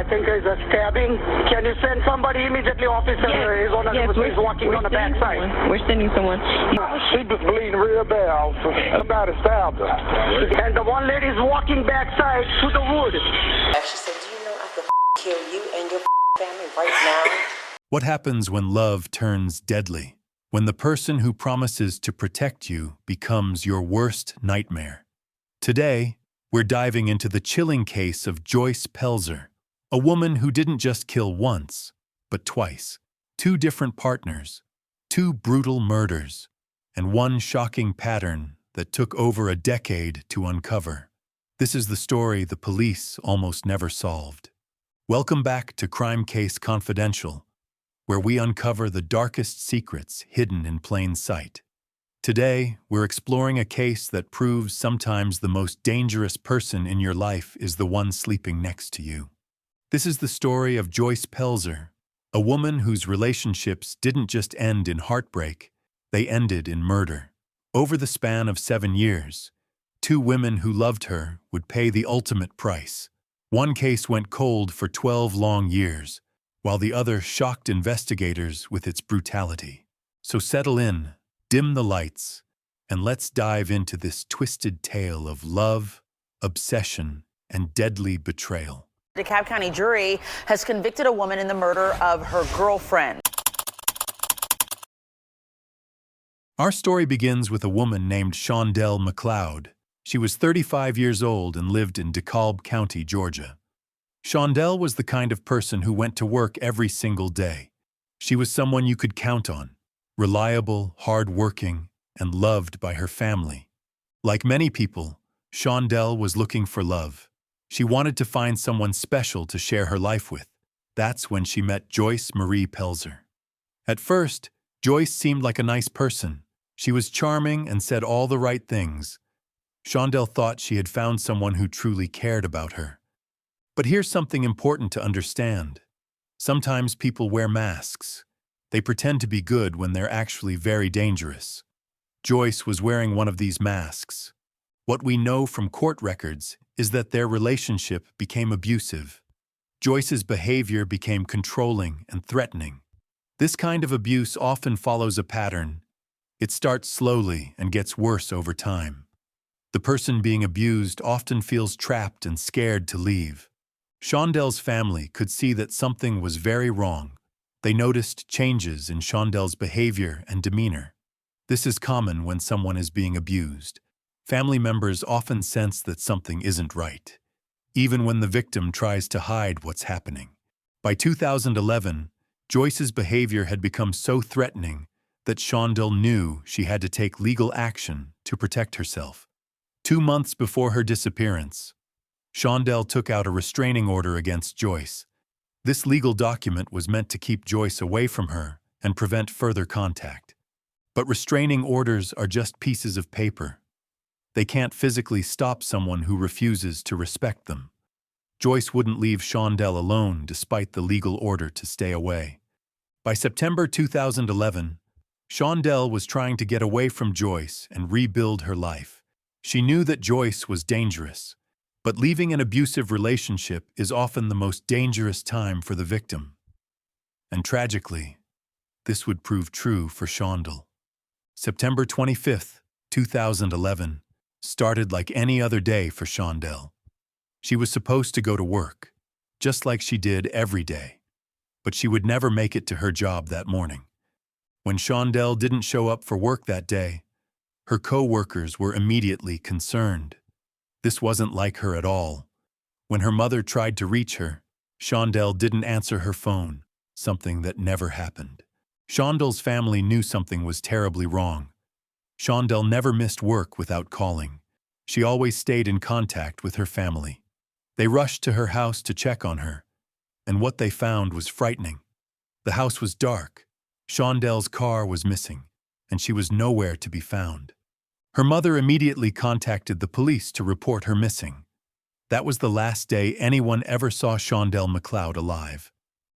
think it's a stabbing. Can you send somebody immediately, officer? Yes, He's walking on the backside. We're sending someone. She was bleeding real bad, officer. Somebody stabbed her. And the one lady's walking backside to the wood. She said, do you know I could kill you and your family right now? What happens when love turns deadly? When the person who promises to protect you becomes your worst nightmare? Today, we're diving into the chilling case of Joyce Pelzer, a woman who didn't just kill once, but twice. 2 different partners, 2 brutal murders, and 1 shocking pattern that took over a decade to uncover. This is the story the police almost never solved. Welcome back to Crime Case Confidential, where we uncover the darkest secrets hidden in plain sight. Today, we're exploring a case that proves sometimes the most dangerous person in your life is the one sleeping next to you. This is the story of Joyce Pelzer, a woman whose relationships didn't just end in heartbreak, they ended in murder. Over the span of 7 years, 2 women who loved her would pay the ultimate price. One case went cold for 12 long years, while the other shocked investigators with its brutality. So settle in, dim the lights, and let's dive into this twisted tale of love, obsession, and deadly betrayal. The DeKalb County jury has convicted a woman in the murder of her girlfriend. Our story begins with a woman named Shawndell McLeod. She was 35 years old and lived in DeKalb County, Georgia. Shawndell was the kind of person who went to work every single day. She was someone you could count on, reliable, hard-working, and loved by her family. Like many people, Shawndell was looking for love. She wanted to find someone special to share her life with. That's when she met Joyce Marie Pelzer. At first, Joyce seemed like a nice person. She was charming and said all the right things. Shawndell thought she had found someone who truly cared about her. But here's something important to understand. Sometimes people wear masks. They pretend to be good when they're actually very dangerous. Joyce was wearing one of these masks. What we know from court records is that their relationship became abusive. Joyce's behavior became controlling and threatening. This kind of abuse often follows a pattern. It starts slowly and gets worse over time. The person being abused often feels trapped and scared to leave. Shawndell's family could see that something was very wrong. They noticed changes in Shawndell's behavior and demeanor. This is common when someone is being abused. Family members often sense that something isn't right, even when the victim tries to hide what's happening. By 2011, Joyce's behavior had become so threatening that Shawndell knew she had to take legal action to protect herself. 2 months before her disappearance, Shawndell took out a restraining order against Joyce. This legal document was meant to keep Joyce away from her and prevent further contact. But restraining orders are just pieces of paper. They can't physically stop someone who refuses to respect them. Joyce wouldn't leave Shawndell alone despite the legal order to stay away. By September 2011, Shawndell was trying to get away from Joyce and rebuild her life. She knew that Joyce was dangerous, but leaving an abusive relationship is often the most dangerous time for the victim. And tragically, this would prove true for Shawndell. September 25, 2011, started like any other day for Shawndell. She was supposed to go to work, just like she did every day, but she would never make it to her job that morning. When Shawndell didn't show up for work that day, her co-workers were immediately concerned. This wasn't like her at all. When her mother tried to reach her, Shawndell didn't answer her phone, something that never happened. Shawndell's family knew something was terribly wrong. Shawndell never missed work without calling. She always stayed in contact with her family. They rushed to her house to check on her, and what they found was frightening. The house was dark, Shawndell's car was missing, and she was nowhere to be found. Her mother immediately contacted the police to report her missing. That was the last day anyone ever saw Shawndell McLeod alive.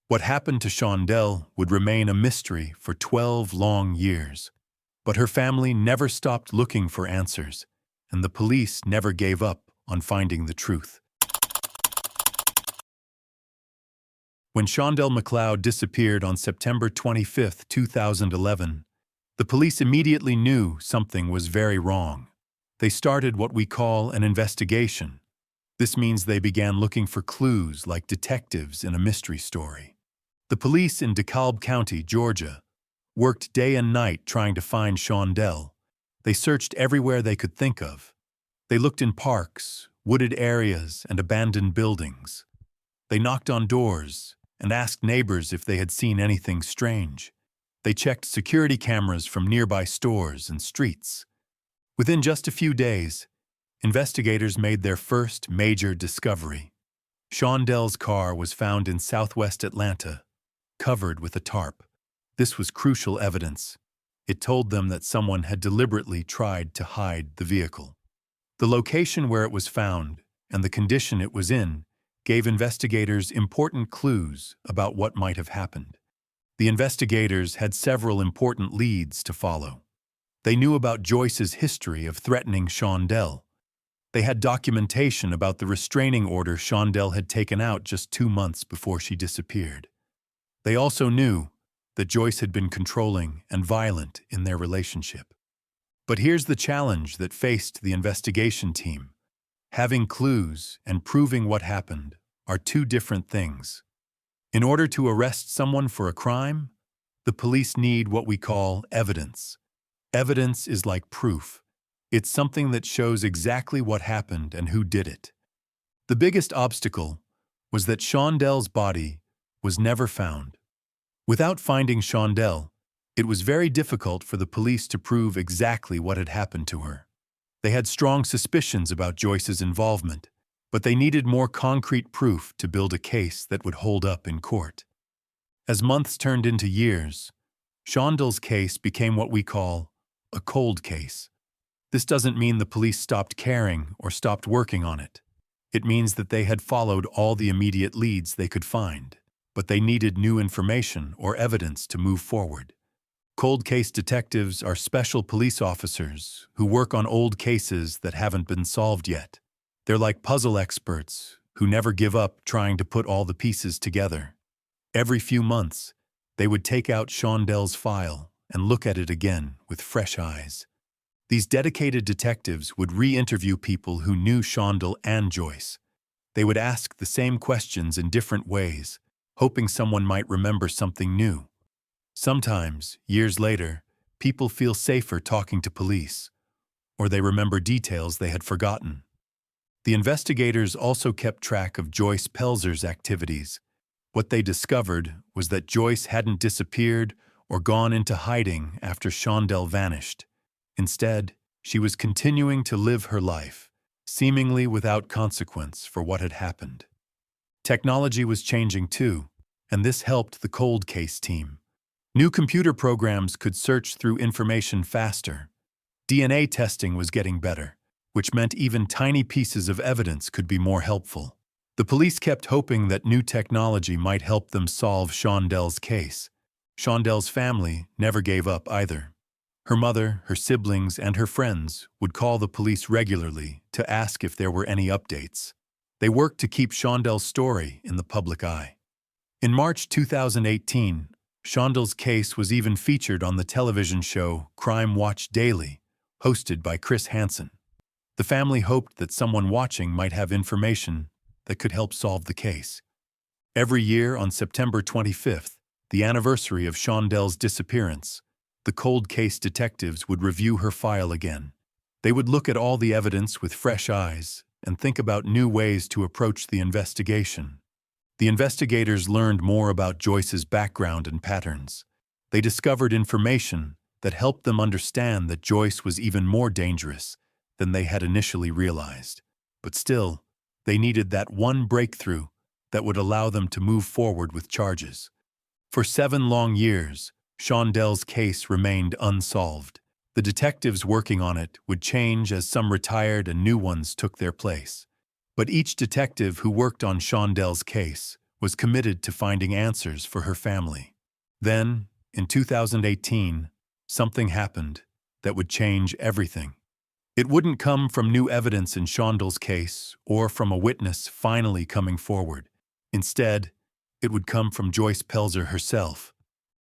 What happened to Shawndell would remain a mystery for 12 long years. But her family never stopped looking for answers, and the police never gave up on finding the truth. When Shawndell McLeod disappeared on September 25, 2011, the police immediately knew something was very wrong. They started what we call an investigation. This means they began looking for clues like detectives in a mystery story. The police in DeKalb County, Georgia, worked day and night trying to find Shawndell. They searched everywhere they could think of. They looked in parks, wooded areas, and abandoned buildings. They knocked on doors and asked neighbors if they had seen anything strange. They checked security cameras from nearby stores and streets. Within just a few days, investigators made their first major discovery. Shawndell's car was found in southwest Atlanta, covered with a tarp. This was crucial evidence. It told them that someone had deliberately tried to hide the vehicle. The location where it was found and the condition it was in gave investigators important clues about what might have happened. The investigators had several important leads to follow. They knew about Joyce's history of threatening Shawndell. They had documentation about the restraining order Shawndell had taken out just 2 months before she disappeared. They also knew that Joyce had been controlling and violent in their relationship. But here's the challenge that faced the investigation team. Having clues and proving what happened are two different things. In order to arrest someone for a crime, the police need what we call evidence. Evidence is like proof. It's something that shows exactly what happened and who did it. The biggest obstacle was that Shawndell's body was never found. Without finding Shawndell, it was very difficult for the police to prove exactly what had happened to her. They had strong suspicions about Joyce's involvement, but they needed more concrete proof to build a case that would hold up in court. As months turned into years, Shawndell's case became what we call a cold case. This doesn't mean the police stopped caring or stopped working on it. It means that they had followed all the immediate leads they could find, but they needed new information or evidence to move forward. Cold case detectives are special police officers who work on old cases that haven't been solved yet. They're like puzzle experts who never give up trying to put all the pieces together. Every few months, they would take out Shawndell's file and look at it again with fresh eyes. These dedicated detectives would re-interview people who knew Shawndell and Joyce. They would ask the same questions in different ways, hoping someone might remember something new. Sometimes, years later, people feel safer talking to police, or they remember details they had forgotten. The investigators also kept track of Joyce Pelzer's activities. What they discovered was that Joyce hadn't disappeared or gone into hiding after Shawndell vanished. Instead, she was continuing to live her life, seemingly without consequence for what had happened. Technology was changing too, and this helped the cold case team. New computer programs could search through information faster. DNA testing was getting better, which meant even tiny pieces of evidence could be more helpful. The police kept hoping that new technology might help them solve Shawndell's case. Shawndell's family never gave up either. Her mother, her siblings, and her friends would call the police regularly to ask if there were any updates. They worked to keep Shawndell's story in the public eye. In March 2018, Shawndell's case was even featured on the television show Crime Watch Daily, hosted by Chris Hansen. The family hoped that someone watching might have information that could help solve the case. Every year on September 25th, the anniversary of Shawndell's disappearance, the cold case detectives would review her file again. They would look at all the evidence with fresh eyes and think about new ways to approach the investigation. The investigators learned more about Joyce's background and patterns. They discovered information that helped them understand that Joyce was even more dangerous than they had initially realized. But still, they needed that one breakthrough that would allow them to move forward with charges. For 7 long years, Shawndell's case remained unsolved. The detectives working on it would change as some retired and new ones took their place. But each detective who worked on Shawndell's case was committed to finding answers for her family. Then, in 2018, something happened that would change everything. It wouldn't come from new evidence in Shawndell's case or from a witness finally coming forward. Instead, It would come from Joyce Pelzer herself.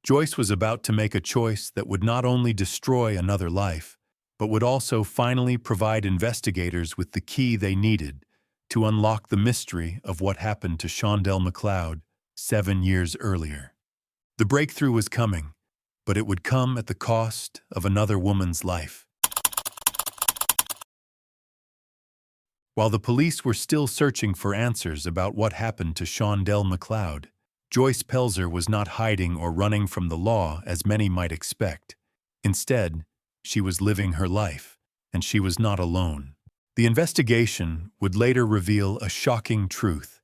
Joyce was about to make a choice that would not only destroy another life, but would also finally provide investigators with the key they needed to unlock the mystery of what happened to Shawndell McLeod 7 years earlier. The breakthrough was coming, but it would come at the cost of another woman's life. While the police were still searching for answers about what happened to Shawndell McLeod, Joyce Pelzer was not hiding or running from the law as many might expect. Instead, she was living her life, and she was not alone. The investigation would later reveal a shocking truth.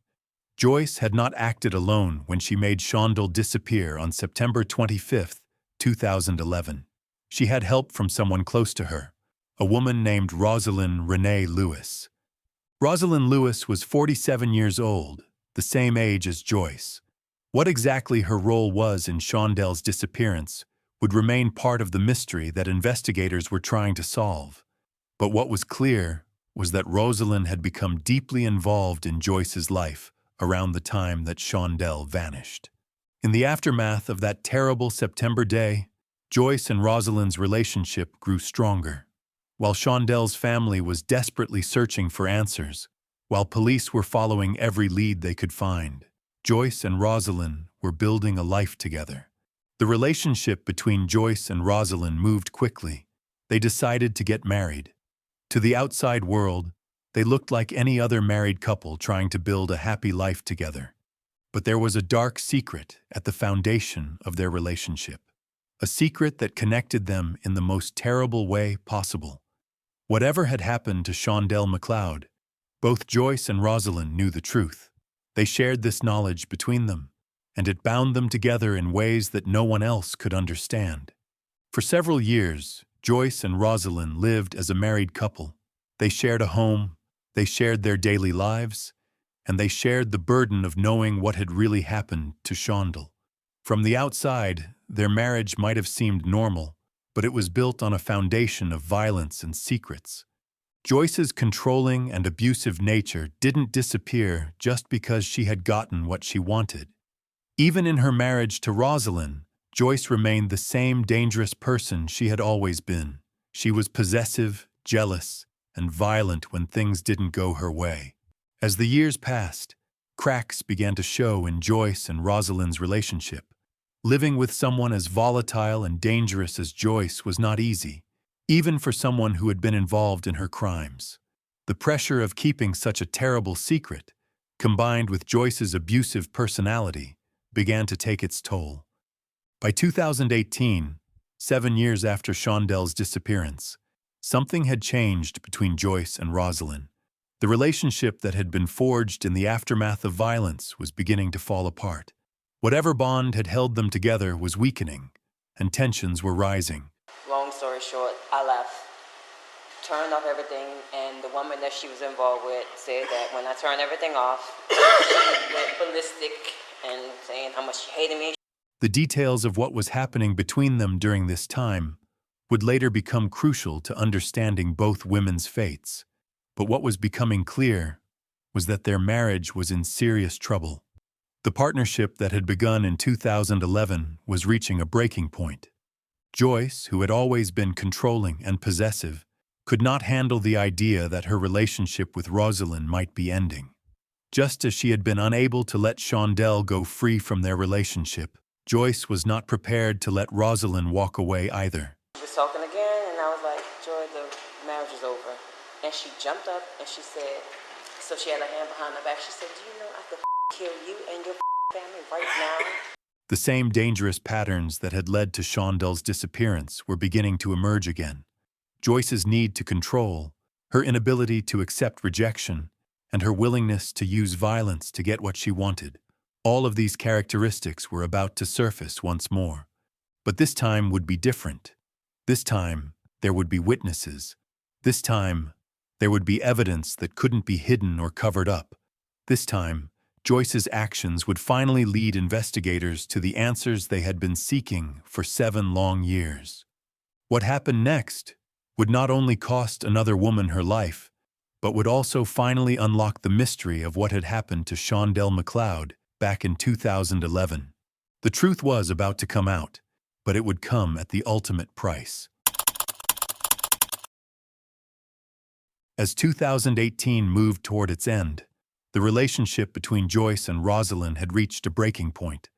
Joyce had not acted alone when she made Shawndell disappear on September 25, 2011. She had help from someone close to her, a woman named Rosalyn Renee Lewis. Rosalyn Lewis was 47 years old, the same age as Joyce. What exactly her role was in Shawndell's disappearance would remain part of the mystery that investigators were trying to solve. But what was clear was that Rosalyn had become deeply involved in Joyce's life around the time that Shawndell vanished. In the aftermath of that terrible September day, Joyce and Rosalyn's relationship grew stronger. While Shawndell's family was desperately searching for answers, while police were following every lead they could find, Joyce and Rosalyn were building a life together. The relationship between Joyce and Rosalyn moved quickly. They decided to get married. To the outside world, they looked like any other married couple trying to build a happy life together. But there was a dark secret at the foundation of their relationship, a secret that connected them in the most terrible way possible. Whatever had happened to Shawndell McLeod, both Joyce and Rosalyn knew the truth. They shared this knowledge between them, and it bound them together in ways that no one else could understand. For several years, Joyce and Rosalyn lived as a married couple. They shared a home, they shared their daily lives, and they shared the burden of knowing what had really happened to Shawndell. From the outside, their marriage might have seemed normal, but it was built on a foundation of violence and secrets. Joyce's controlling and abusive nature didn't disappear just because she had gotten what she wanted. Even in her marriage to Rosalyn, Joyce remained the same dangerous person she had always been. She was possessive, jealous, and violent when things didn't go her way. As the years passed, cracks began to show in Joyce and Rosalyn's relationship. Living with someone as volatile and dangerous as Joyce was not easy, even for someone who had been involved in her crimes. The pressure of keeping such a terrible secret, combined with Joyce's abusive personality, began to take its toll. By 2018, 7 years after Shawndell's disappearance, something had changed between Joyce and Rosalyn. The relationship that had been forged in the aftermath of violence was beginning to fall apart. Whatever bond had held them together was weakening, and tensions were rising. Long story short, I left, turned off everything, and the woman that she was involved with said that when I turned everything off, she went ballistic and saying how much she hated me. The details of what was happening between them during this time would later become crucial to understanding both women's fates. But what was becoming clear was that their marriage was in serious trouble. The partnership that had begun in 2011 was reaching a breaking point. Joyce, who had always been controlling and possessive, could not handle the idea that her relationship with Rosalyn might be ending. Just as she had been unable to let Shawndell go free from their relationship, Joyce was not prepared to let Rosalyn walk away either. We was talking again, and I was like, Joy, the marriage is over. And she jumped up and she said, so she had her hand behind her back, she said, do you know I could kill you and your family right now? The same dangerous patterns that had led to Shawndell's disappearance were beginning to emerge again. Joyce's need to control, her inability to accept rejection, and her willingness to use violence to get what she wanted. All of these characteristics were about to surface once more. But this time would be different. This time, there would be witnesses. This time, there would be evidence that couldn't be hidden or covered up. This time, Joyce's actions would finally lead investigators to the answers they had been seeking for 7 long years. What happened next would not only cost another woman her life, but would also finally unlock the mystery of what had happened to Shawndell McLeod back in 2011. The truth was about to come out, but it would come at the ultimate price. As 2018 moved toward its end, the relationship between Joyce and Rosalyn had reached a breaking point.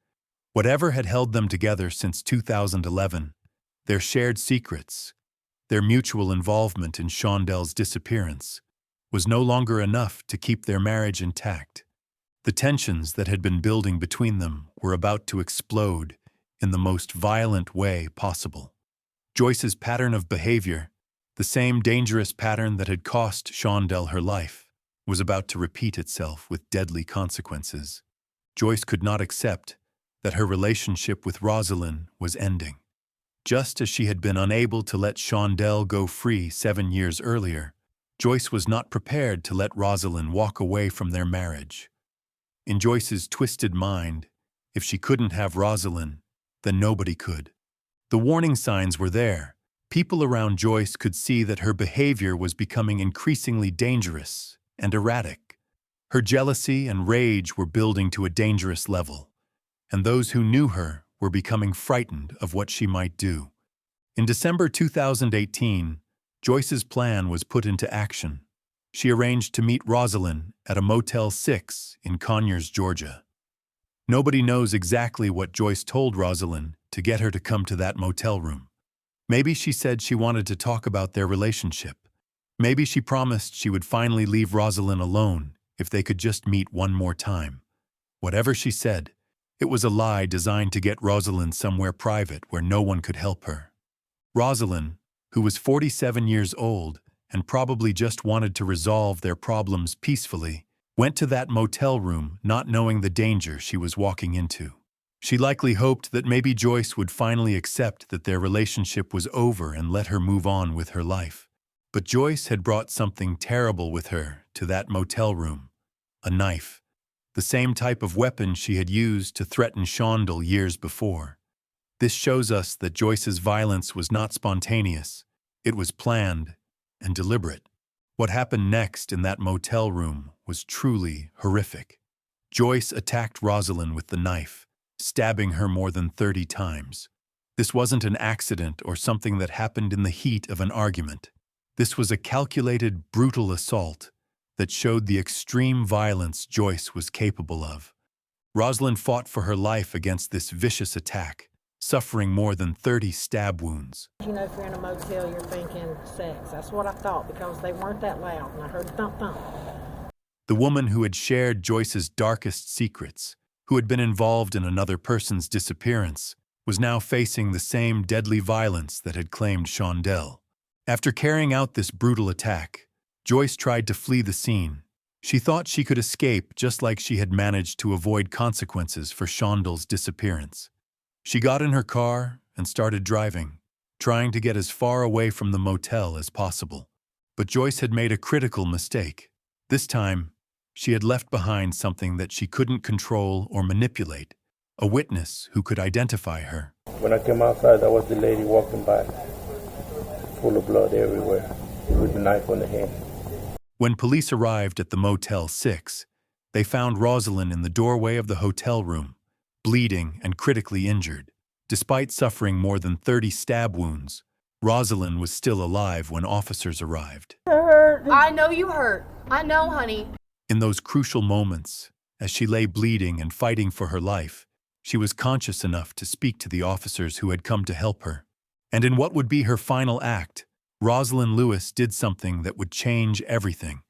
Whatever had held them together since 2011, their shared secrets, their mutual involvement in Shawndell's disappearance, was no longer enough to keep their marriage intact. The tensions that had been building between them were about to explode in the most violent way possible. Joyce's pattern of behavior, the same dangerous pattern that had cost Shawndell her life, was about to repeat itself with deadly consequences. Joyce could not accept that her relationship with Rosalyn was ending. Just as she had been unable to let Shawndell go free 7 years earlier, Joyce was not prepared to let Rosalyn walk away from their marriage. In Joyce's twisted mind, if she couldn't have Rosalyn, then nobody could. The warning signs were there. People around Joyce could see that her behavior was becoming increasingly dangerous and erratic. Her jealousy and rage were building to a dangerous level, and those who knew her were becoming frightened of what she might do. In December 2018, Joyce's plan was put into action. She arranged to meet Rosalyn at a Motel 6 in Conyers, Georgia. Nobody knows exactly what Joyce told Rosalyn to get her to come to that motel room. Maybe she said she wanted to talk about their relationship. Maybe she promised she would finally leave Rosalyn alone if they could just meet one more time. Whatever she said, it was a lie designed to get Rosalyn somewhere private where no one could help her. Rosalyn, who was 47 years old and probably just wanted to resolve their problems peacefully, went to that motel room not knowing the danger she was walking into. She likely hoped that maybe Joyce would finally accept that their relationship was over and let her move on with her life. But Joyce had brought something terrible with her to that motel room: a knife, the same type of weapon she had used to threaten Shawndell years before. This shows us that Joyce's violence was not spontaneous. It was planned and deliberate. What happened next in that motel room was truly horrific. Joyce attacked Rosalyn with the knife, stabbing her more than 30 times. This wasn't an accident or something that happened in the heat of an argument. This was a calculated, brutal assault that showed the extreme violence Joyce was capable of. Rosalyn fought for her life against this vicious attack, suffering more than 30 stab wounds. You know, if you're in a motel, you're thinking sex. That's what I thought, because they weren't that loud, and I heard thump thump. The woman who had shared Joyce's darkest secrets, who had been involved in another person's disappearance, was now facing the same deadly violence that had claimed Shawndell. After carrying out this brutal attack, Joyce tried to flee the scene. She thought she could escape just like she had managed to avoid consequences for Shawndell's disappearance. She got in her car and started driving, trying to get as far away from the motel as possible. But Joyce had made a critical mistake. This time, she had left behind something that she couldn't control or manipulate: a witness who could identify her. When I came outside, that was the lady walking by, full of blood everywhere, with the knife on the hand. When police arrived at the Motel 6, they found Rosalyn in the doorway of the hotel room, bleeding and critically injured. Despite suffering more than 30 stab wounds, Rosalyn was still alive when officers arrived. I know you hurt. I know, honey. In those crucial moments, as she lay bleeding and fighting for her life, she was conscious enough to speak to the officers who had come to help her. And in what would be her final act, Rosalyn Lewis did something that would change everything.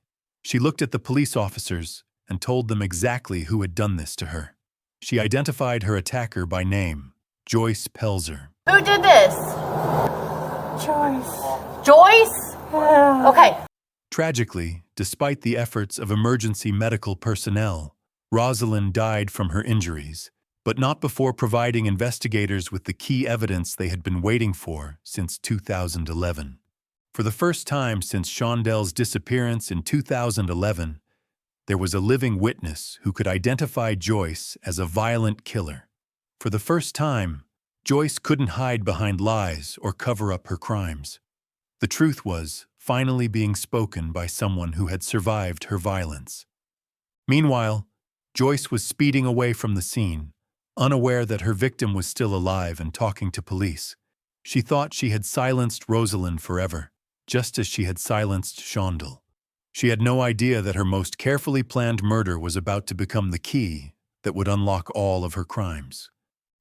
She looked at the police officers and told them exactly who had done this to her. She identified her attacker by name: Joyce Pelzer. Who did this? Joyce. Joyce? Okay. Tragically, despite the efforts of emergency medical personnel, Rosalyn died from her injuries, but not before providing investigators with the key evidence they had been waiting for since 2011. For the first time since Shawndell's disappearance in 2011, there was a living witness who could identify Joyce as a violent killer. For the first time, Joyce couldn't hide behind lies or cover up her crimes. The truth was finally being spoken by someone who had survived her violence. Meanwhile, Joyce was speeding away from the scene, unaware that her victim was still alive and talking to police. She thought she had silenced Rosalyn forever, just as she had silenced Shawndell. She had no idea that her most carefully planned murder was about to become the key that would unlock all of her crimes.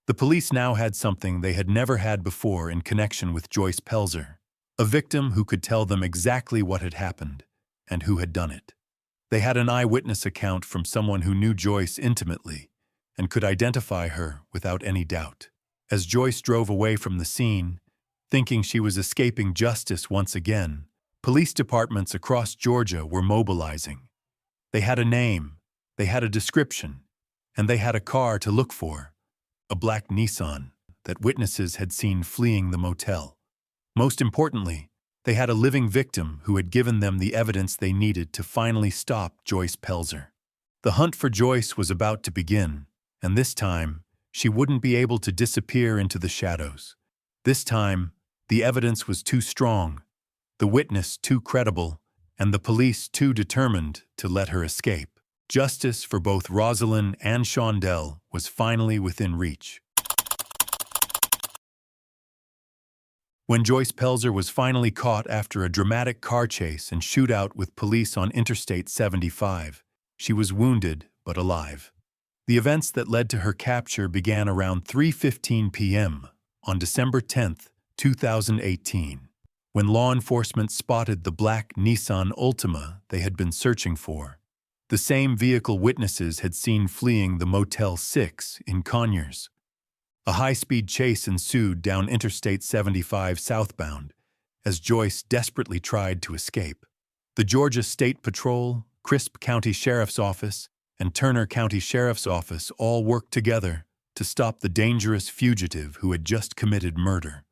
The police now had something they had never had before in connection with Joyce Pelzer, a victim who could tell them exactly what had happened and who had done it. They had an eyewitness account from someone who knew Joyce intimately and could identify her without any doubt. As Joyce drove away from the scene, thinking she was escaping justice once again, police departments across Georgia were mobilizing. They had a name, they had a description, and they had a car to look for, a black Nissan that witnesses had seen fleeing the motel. Most importantly, they had a living victim who had given them the evidence they needed to finally stop Joyce Pelzer. The hunt for Joyce was about to begin, and this time, she wouldn't be able to disappear into the shadows. This time, the evidence was too strong, the witness too credible, and the police too determined to let her escape. Justice for both Rosalyn and Shawndell was finally within reach. When Joyce Pelzer was finally caught after a dramatic car chase and shootout with police on Interstate 75, she was wounded but alive. The events that led to her capture began around 3:15 p.m. on December 10, 2018, when law enforcement spotted the black Nissan Altima they had been searching for. The same vehicle witnesses had seen fleeing the Motel 6 in Conyers. A high-speed chase ensued down Interstate 75 southbound as Joyce desperately tried to escape. The Georgia State Patrol, Crisp County Sheriff's Office, and Turner County Sheriff's Office all worked together to stop the dangerous fugitive who had just committed murder.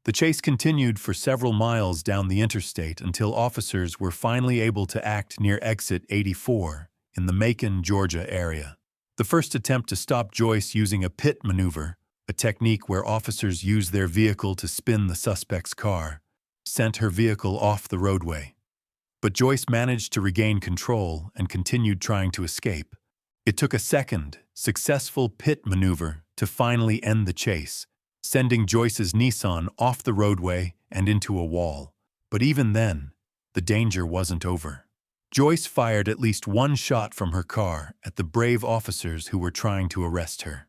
The chase continued for several miles down the interstate until officers were finally able to act near exit 84 in the Macon, Georgia area. The first attempt to stop Joyce using a pit maneuver, a technique where officers use their vehicle to spin the suspect's car, sent her vehicle off the roadway. But Joyce managed to regain control and continued trying to escape. It took a second, successful pit maneuver to finally end the chase, sending Joyce's Nissan off the roadway and into a wall. But even then, the danger wasn't over. Joyce fired at least one shot from her car at the brave officers who were trying to arrest her.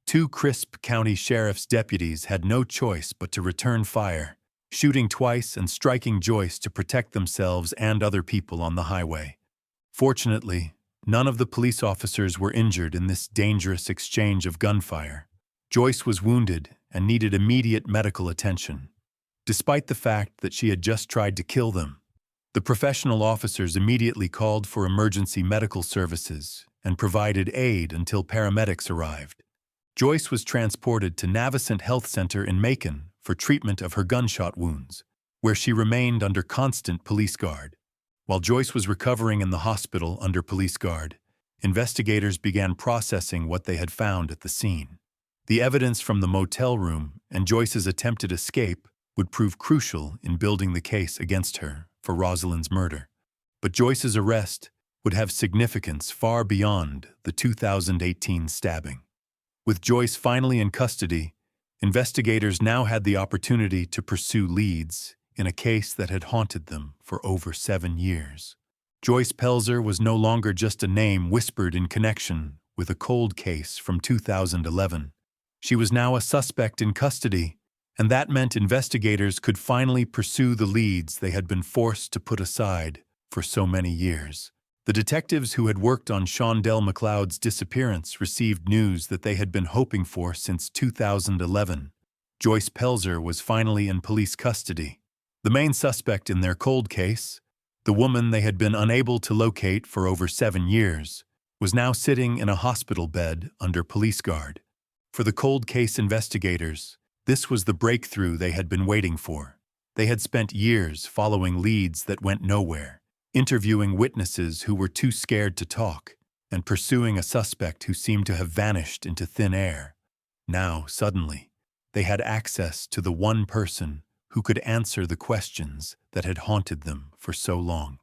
Two Crisp County Sheriff's deputies had no choice but to return fire, shooting twice and striking Joyce to protect themselves and other people on the highway. Fortunately, none of the police officers were injured in this dangerous exchange of gunfire. Joyce was wounded and needed immediate medical attention. Despite the fact that she had just tried to kill them, the professional officers immediately called for emergency medical services and provided aid until paramedics arrived. Joyce was transported to Navicent Health Center in Macon for treatment of her gunshot wounds, where she remained under constant police guard. While Joyce was recovering in the hospital under police guard, investigators began processing what they had found at the scene. The evidence from the motel room and Joyce's attempted escape would prove crucial in building the case against her for Rosalyn's murder. But Joyce's arrest would have significance far beyond the 2018 stabbing. With Joyce finally in custody, investigators now had the opportunity to pursue leads in a case that had haunted them for over 7 years. Joyce Pelzer was no longer just a name whispered in connection with a cold case from 2011. She was now a suspect in custody, and that meant investigators could finally pursue the leads they had been forced to put aside for so many years. The detectives who had worked on Shawndell McLeod's disappearance received news that they had been hoping for since 2011. Joyce Pelzer was finally in police custody. The main suspect in their cold case, the woman they had been unable to locate for over 7 years, was now sitting in a hospital bed under police guard. For the cold case investigators, this was the breakthrough they had been waiting for. They had spent years following leads that went nowhere, interviewing witnesses who were too scared to talk, and pursuing a suspect who seemed to have vanished into thin air. Now, suddenly, they had access to the one person who could answer the questions that had haunted them for so long.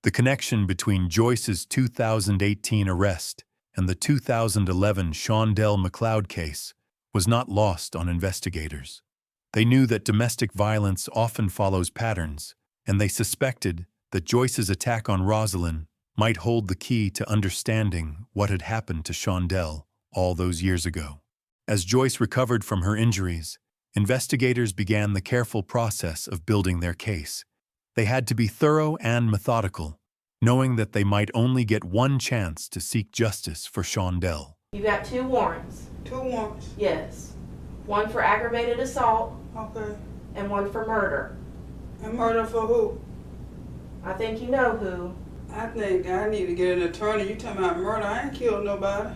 The connection between Joyce's 2018 arrest and the 2011 Shawndell McLeod case was not lost on investigators. They knew that domestic violence often follows patterns, and they suspected that Joyce's attack on Rosalyn might hold the key to understanding what had happened to Shawndell all those years ago. As Joyce recovered from her injuries, investigators began the careful process of building their case. They had to be thorough and methodical, knowing that they might only get one chance to seek justice for Shawndell. You got 2 warrants. 2 warrants? Yes. One for aggravated assault. Okay. And one for murder. And murder for who? I think you know who. I think I need to get an attorney. You talking about murder? I ain't killed nobody.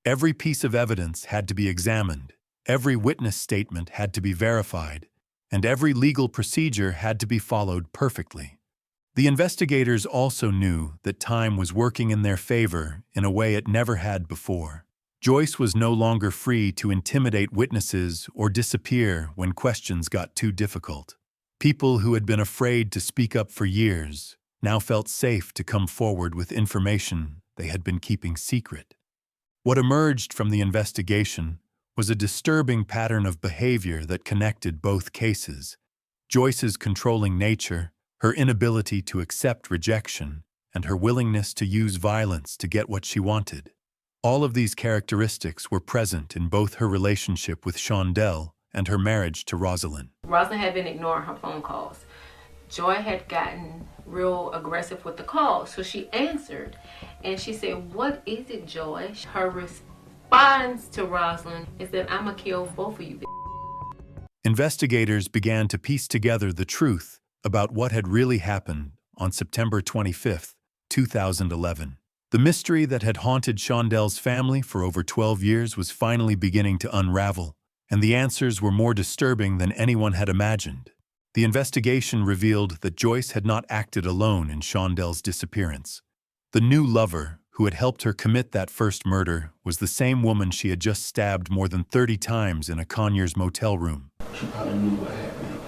Every piece of evidence had to be examined, every witness statement had to be verified, and every legal procedure had to be followed perfectly. The investigators also knew that time was working in their favor in a way it never had before. Joyce was no longer free to intimidate witnesses or disappear when questions got too difficult. People who had been afraid to speak up for years now felt safe to come forward with information they had been keeping secret. What emerged from the investigation was a disturbing pattern of behavior that connected both cases: Joyce's controlling nature, her inability to accept rejection, and her willingness to use violence to get what she wanted. All of these characteristics were present in both her relationship with Shawndell and her marriage to Rosalyn. Rosalyn had been ignoring her phone calls. Joy had gotten real aggressive with the calls, so she answered and she said, "What is it, Joy?" Her response to Rosalyn is that, "I'ma kill both of you." Investigators began to piece together the truth about what had really happened on September 25, 2011. The mystery that had haunted Shawndell's family for over 12 years was finally beginning to unravel, and the answers were more disturbing than anyone had imagined. The investigation revealed that Joyce had not acted alone in Shawndell's disappearance. The new lover who had helped her commit that first murder was the same woman she had just stabbed more than 30 times in a Conyers motel room. She probably knew what happened.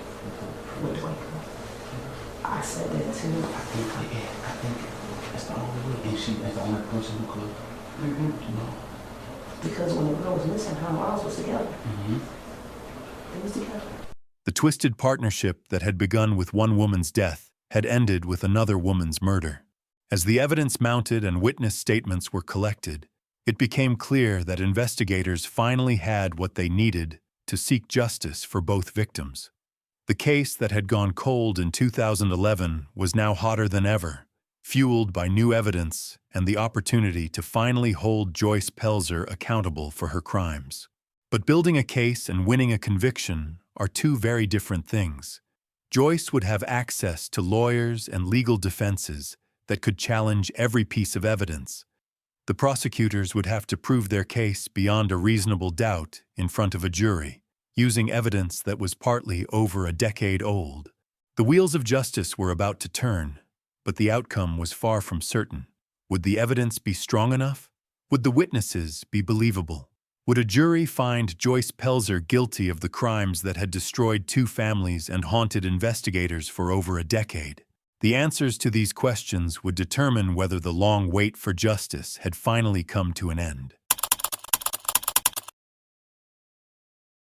I said that too. I think that's the only way. And that's the only person who could, you know. Because when the girl was missing, her and Ross was together. They was together. The twisted partnership that had begun with one woman's death had ended with another woman's murder. As the evidence mounted and witness statements were collected, it became clear that investigators finally had what they needed to seek justice for both victims. The case that had gone cold in 2011 was now hotter than ever, fueled by new evidence and the opportunity to finally hold Joyce Pelzer accountable for her crimes. But building a case and winning a conviction are two very different things. Joyce would have access to lawyers and legal defenses that could challenge every piece of evidence. The prosecutors would have to prove their case beyond a reasonable doubt in front of a jury, using evidence that was partly over a decade old. The wheels of justice were about to turn, but the outcome was far from certain. Would the evidence be strong enough? Would the witnesses be believable? Would a jury find Joyce Pelzer guilty of the crimes that had destroyed 2 families and haunted investigators for over a decade? The answers to these questions would determine whether the long wait for justice had finally come to an end.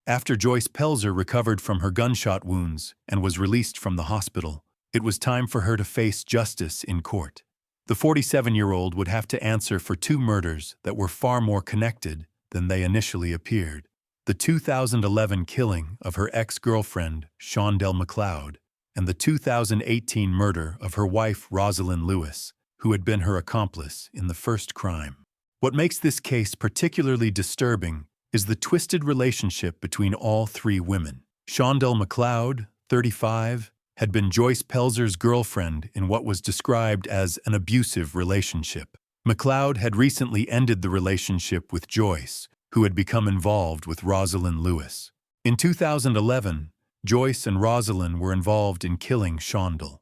After Joyce Pelzer recovered from her gunshot wounds and was released from the hospital, it was time for her to face justice in court. The 47-year-old would have to answer for 2 murders that were far more connected than they initially appeared. The 2011 killing of her ex-girlfriend, Shawndell McLeod, and the 2018 murder of her wife, Rosalyn Lewis, who had been her accomplice in the first crime. What makes this case particularly disturbing is the twisted relationship between all 3 women. Shawndell McLeod, 35, had been Joyce Pelzer's girlfriend in what was described as an abusive relationship. McLeod had recently ended the relationship with Joyce, who had become involved with Rosalyn Lewis. In 2011, Joyce and Rosalyn were involved in killing Shawndell.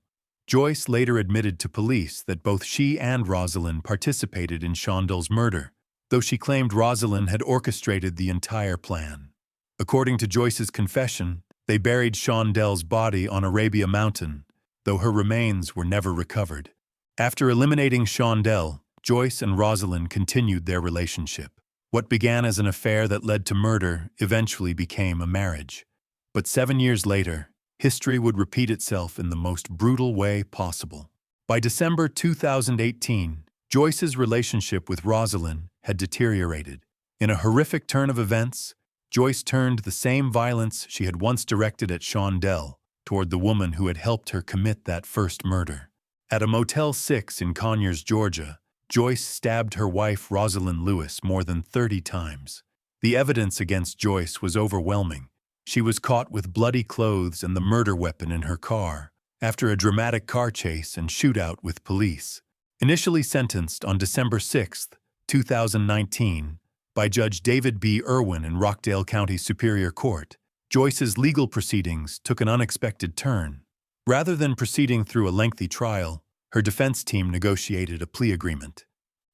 Joyce later admitted to police that both she and Rosalyn participated in Shawndell's murder, though she claimed Rosalyn had orchestrated the entire plan. According to Joyce's confession, they buried Shawndell's body on Arabia Mountain, though her remains were never recovered. After eliminating Shawndell, Joyce and Rosalyn continued their relationship. What began as an affair that led to murder eventually became a marriage. But 7 years later, history would repeat itself in the most brutal way possible. By December 2018, Joyce's relationship with Rosalyn had deteriorated. In a horrific turn of events, Joyce turned the same violence she had once directed at Shawndell toward the woman who had helped her commit that first murder. At a Motel 6 in Conyers, Georgia, Joyce stabbed her wife Rosalyn Lewis more than 30 times. The evidence against Joyce was overwhelming. She was caught with bloody clothes and the murder weapon in her car after a dramatic car chase and shootout with police. Initially sentenced on December 6, 2019, by Judge David B. Irwin in Rockdale County Superior Court, Joyce's legal proceedings took an unexpected turn. Rather than proceeding through a lengthy trial, her defense team negotiated a plea agreement.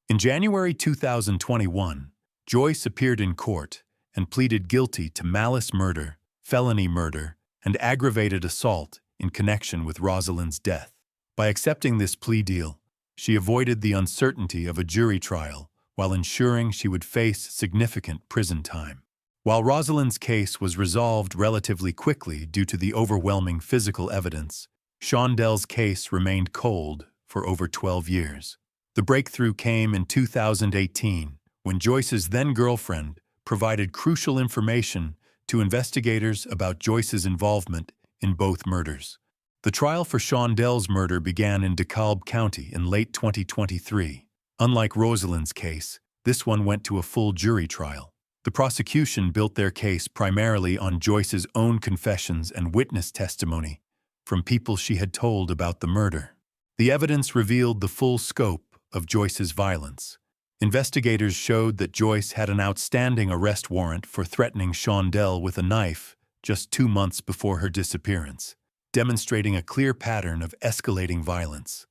In January 2021, Joyce appeared in court and pleaded guilty to malice murder, felony murder, and aggravated assault in connection with Rosalyn's death. By accepting this plea deal, she avoided the uncertainty of a jury trial while ensuring she would face significant prison time. While Rosalyn's case was resolved relatively quickly due to the overwhelming physical evidence, Shawndell's case remained cold for over 12 years. The breakthrough came in 2018 when Joyce's then-girlfriend provided crucial information to investigators about Joyce's involvement in both murders. The trial for Shawndell's murder began in DeKalb County in late 2023. Unlike Rosalyn's case, this one went to a full jury trial. The prosecution built their case primarily on Joyce's own confessions and witness testimony from people she had told about the murder. The evidence revealed the full scope of Joyce's violence. Investigators showed that Joyce had an outstanding arrest warrant for threatening Shawndell with a knife just 2 months before her disappearance, demonstrating a clear pattern of escalating violence.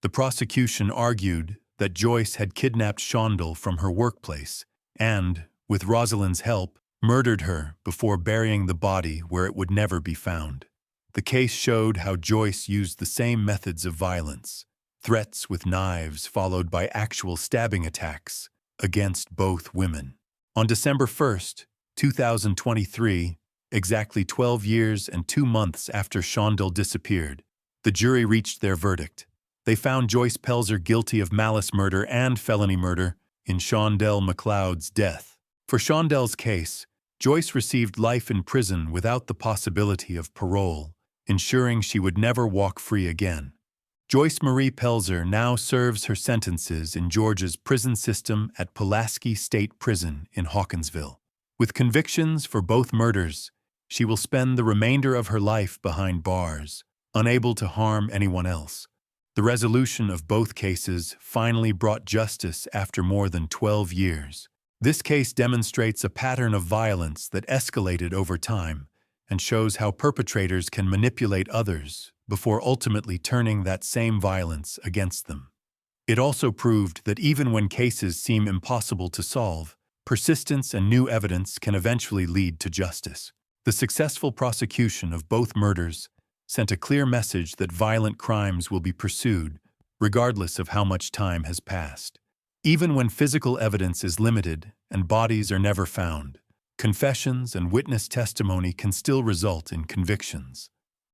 The prosecution argued that Joyce had kidnapped Shawndell from her workplace and, with Rosalyn's help, murdered her before burying the body where it would never be found. The case showed how Joyce used the same methods of violence, threats with knives followed by actual stabbing attacks, against both women. On December 1, 2023, exactly 12 years and 2 months after Shawndell disappeared, the jury reached their verdict. They found Joyce Pelzer guilty of malice murder and felony murder in Shawndell McLeod's death. For Shawndell's case, Joyce received life in prison without the possibility of parole, ensuring she would never walk free again. Joyce Marie Pelzer now serves her sentences in Georgia's prison system at Pulaski State Prison in Hawkinsville. With convictions for both murders, she will spend the remainder of her life behind bars, unable to harm anyone else. The resolution of both cases finally brought justice after more than 12 years. This case demonstrates a pattern of violence that escalated over time and shows how perpetrators can manipulate others before ultimately turning that same violence against them. It also proved that even when cases seem impossible to solve, persistence and new evidence can eventually lead to justice. The successful prosecution of both murders sent a clear message that violent crimes will be pursued, regardless of how much time has passed. Even when physical evidence is limited and bodies are never found, confessions and witness testimony can still result in convictions.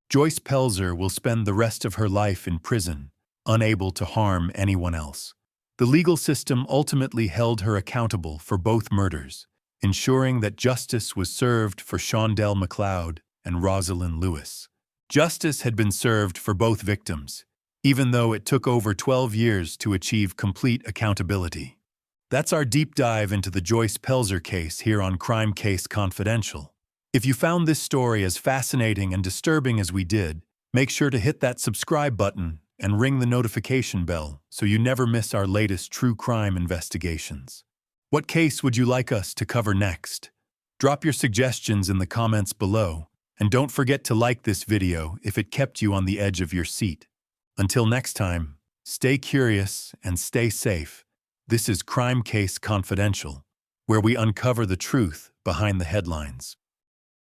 Joyce Pelzer will spend the rest of her life in prison, unable to harm anyone else. The legal system ultimately held her accountable for both murders, ensuring that justice was served for Shawndell McLeod and Rosalyn Lewis. Justice had been served for both victims, even though it took over 12 years to achieve complete accountability. That's our deep dive into the Joyce Pelzer case here on Crime Case Confidential. If you found this story as fascinating and disturbing as we did, make sure to hit that subscribe button and ring the notification bell so you never miss our latest true crime investigations. What case would you like us to cover next? Drop your suggestions in the comments below, and don't forget to like this video if it kept you on the edge of your seat. Until next time, stay curious and stay safe. This is Crime Case Confidential, where we uncover the truth behind the headlines.